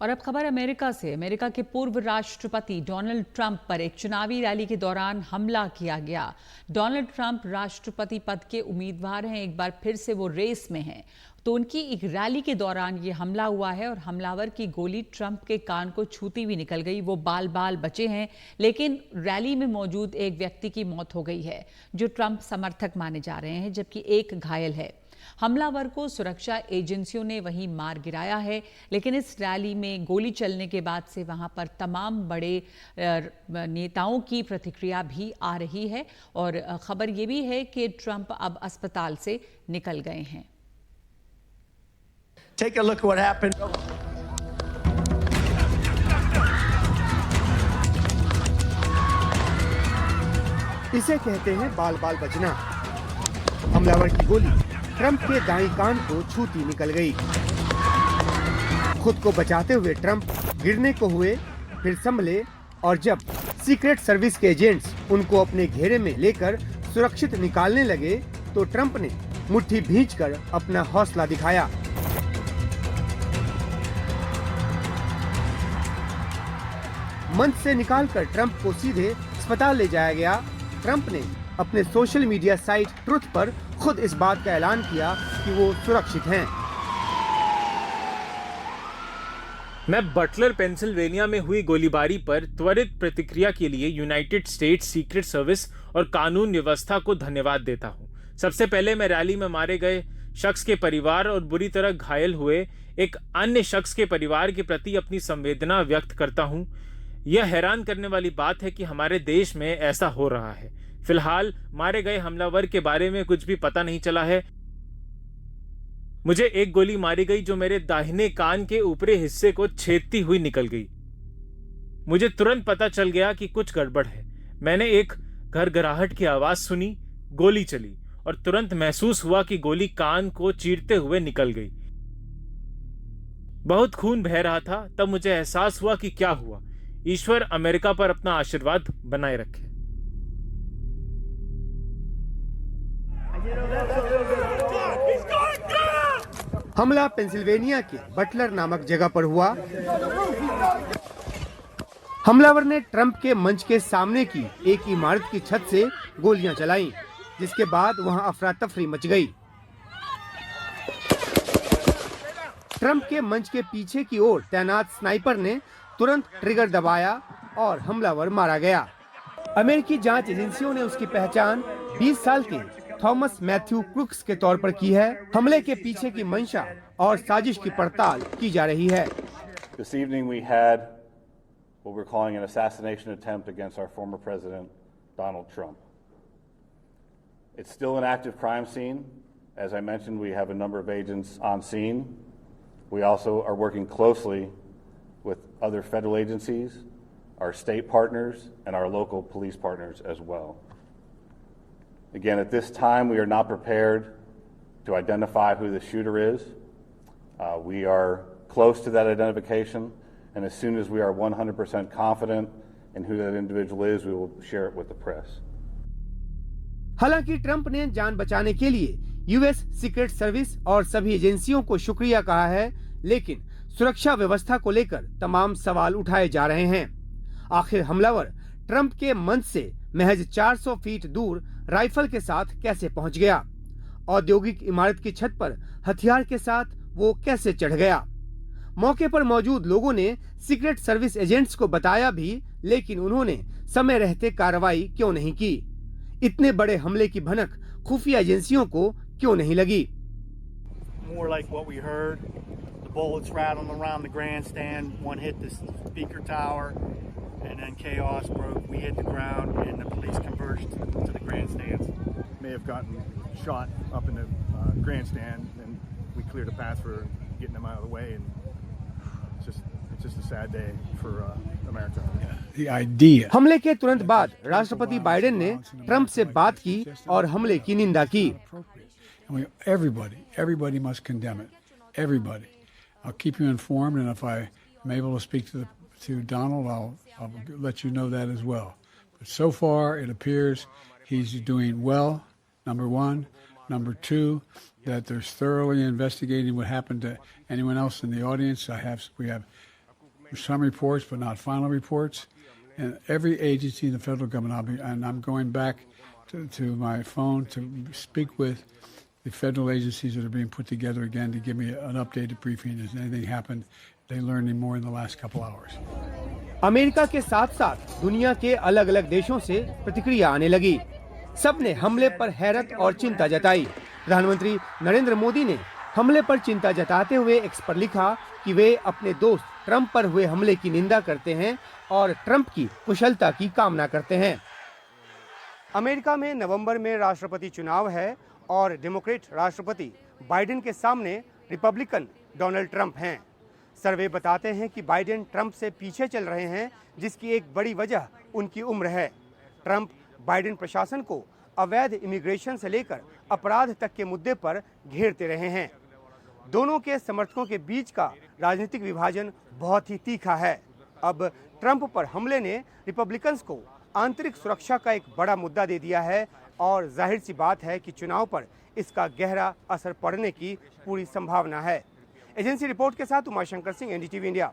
और अब खबर अमेरिका से। अमेरिका के पूर्व राष्ट्रपति डोनाल्ड ट्रंप पर एक चुनावी रैली के दौरान हमला किया गया। डोनाल्ड ट्रंप राष्ट्रपति पद के उम्मीदवार हैं, एक बार फिर से वो रेस में हैं, तो उनकी एक रैली के दौरान ये हमला हुआ है और हमलावर की गोली ट्रंप के कान को छूती हुई निकल गई। वो बाल बाल बचे हैं, लेकिन रैली में मौजूद एक व्यक्ति की मौत हो गई है जो ट्रंप समर्थक माने जा रहे हैं, जबकि एक घायल है। हमलावर को सुरक्षा एजेंसियों ने वहीं मार गिराया है, लेकिन इस रैली में गोली चलने के बाद से वहां पर तमाम बड़े नेताओं की प्रतिक्रिया भी आ रही है और खबर ये भी है कि ट्रंप अब अस्पताल से निकल गए हैं। Take a look at what happened. इसे कहते हैं बाल बाल बचना। हमलावर की गोली ट्रंप के दाईं कान को छूती निकल गई। खुद को बचाते हुए ट्रंप गिरने को हुए, फिर संभले और जब सीक्रेट सर्विस के एजेंट्स उनको अपने घेरे में लेकर सुरक्षित निकालने लगे तो ट्रंप ने मुट्ठी भींचकर अपना हौसला दिखाया। मंच से निकालकर ट्रंप को सीधे अस्पताल ले जाया गया। ट्रंप ने अपने सोशल मीडिया साइट ट्रुथ पर खुद इस बात का ऐलान किया कि वो सुरक्षित हैं। मैं बटलर पेंसिल्वेनिया में हुई गोलीबारी पर त्वरित प्रतिक्रिया के लिए यूनाइटेड स्टेट्स सीक्रेट सर्विस और कानून व्यवस्था को धन्यवाद देता हूं। सबसे पहले मैं रैली में मारे गए शख्स के परिवार और बुरी तरह घायल हुए एक अन्य शख्स के परिवार के प्रति अपनी संवेदना व्यक्त करता हूं। यह हैरान करने वाली बात है कि हमारे देश में ऐसा हो रहा है। फिलहाल मारे गए हमलावर के बारे में कुछ भी पता नहीं चला है। मुझे एक गोली मारी गई जो मेरे दाहिने कान के ऊपरी हिस्से को छेदती हुई निकल गई। मुझे तुरंत पता चल गया कि कुछ गड़बड़ है। मैंने एक घरघराहट की आवाज सुनी, गोली चली और तुरंत महसूस हुआ कि गोली कान को चीरते हुए निकल गई। बहुत खून बह रहा था। तब मुझे एहसास हुआ कि क्या हुआ। ईश्वर अमेरिका पर अपना आशीर्वाद बनाए रखे। हमला पेंसिल्वेनिया के बटलर नामक जगह पर हुआ। हमलावर ने ट्रंप के मंच के सामने की एक इमारत की छत से गोलियां चलाईं, जिसके बाद वहां अफरा तफरी मच गई। ट्रंप के मंच के पीछे की ओर तैनात स्नाइपर ने तुरंत ट्रिगर दबाया और हमलावर मारा गया। अमेरिकी जांच एजेंसियों ने उसकी पहचान 20 साल के थॉमस मैथ्यू क्रुक्स के तौर पर की है। हमले के पीछे की मंशा और साजिश की पड़ताल की जा रही है। This evening we had what we're calling an assassination attempt against our former president, Donald Trump. It's still an active crime scene. As I mentioned, we have a number of agents on scene. We also are working closely with other federal agencies, our state partners, and our local police partners as well. Again, at this time, we are not prepared to identify who the shooter is. We are close to that identification, and as soon as we are 100% confident in who that individual is, we will share it with the press. हालांकि Trump ने जान बचाने के लिए US secret service और सभी एजेंसियों को शुक्रिया कहा है, लेकिन सुरक्षा व्यवस्था को लेकर तमाम सवाल उठाए जा रहे हैं। आखिर हमलावर ट्रंप के मंच से महज 400 फीट दूर राइफल के साथ कैसे पहुंच गया? औद्योगिक इमारत की छत पर हथियार के साथ वो कैसे चढ़ गया? मौके पर मौजूद लोगों ने सीक्रेट सर्विस एजेंट्स को बताया भी, लेकिन उन्होंने समय रहते कार्रवाई क्यों नहीं की? इतने बड़े हमले की भनक खुफिया एजेंसियों को क्यों नहीं लगी? More like what we heard, the bullets rattling around the grandstand. One hit the speaker tower, and then chaos broke. We hit the ground, and the police converged to the grandstands. May have gotten shot up in the grandstand, and we cleared a path for getting them out of the way. And it's just a sad day for America. The idea. हमले के तुरंत बाद राष्ट्रपति Biden ने Trump से बात की और हमले की निंदा की। Everybody must condemn it. Everybody. I'll keep you informed, and if I'm able to speak to Donald, I'll let you know that as well. But so far, it appears he's doing well, number one. Number two, that they're thoroughly investigating what happened to anyone else in the audience. We have some reports, but not final reports. And every agency in the federal government, I'm going back to my phone to speak with the federal agencies that are being put together again to give me an updated briefing. Has anything happened? They learned any more in the last couple hours. America के साथ साथ दुनिया के अलग अलग देशों से प्रतिक्रिया आने लगी। सबने हमले पर हैरत और चिंता जताई। प्रधानमंत्री नरेंद्र मोदी ने हमले पर चिंता जताते हुए एक्स पर लिखा कि वे अपने दोस्त ट्रंप पर हुए हमले की निंदा करते हैं और ट्रंप की कुशलता की कामना करते हैं। अमेरिका में नवंबर में राष्ट्रपति चुनाव है और डेमोक्रेट राष्ट्रपति बाइडेन के सामने रिपब्लिकन डोनाल्ड ट्रंप हैं। सर्वे बताते हैं कि बाइडेन ट्रंप से पीछे चल रहे हैं, जिसकी एक बड़ी वजह उनकी उम्र है। ट्रंप बाइडेन प्रशासन को अवैध इमिग्रेशन से लेकर अपराध तक के मुद्दे पर घेरते रहे हैं। दोनों के समर्थकों के बीच का राजनीतिक विभाजन बहुत ही तीखा है। अब ट्रंप पर हमले ने रिपब्लिकन्स को आंतरिक सुरक्षा का एक बड़ा मुद्दा दे दिया है और जाहिर सी बात है कि चुनाव पर इसका गहरा असर पड़ने की पूरी संभावना है। एजेंसी रिपोर्ट के साथ उमाशंकर सिंह, एनडीटीवी इंडिया।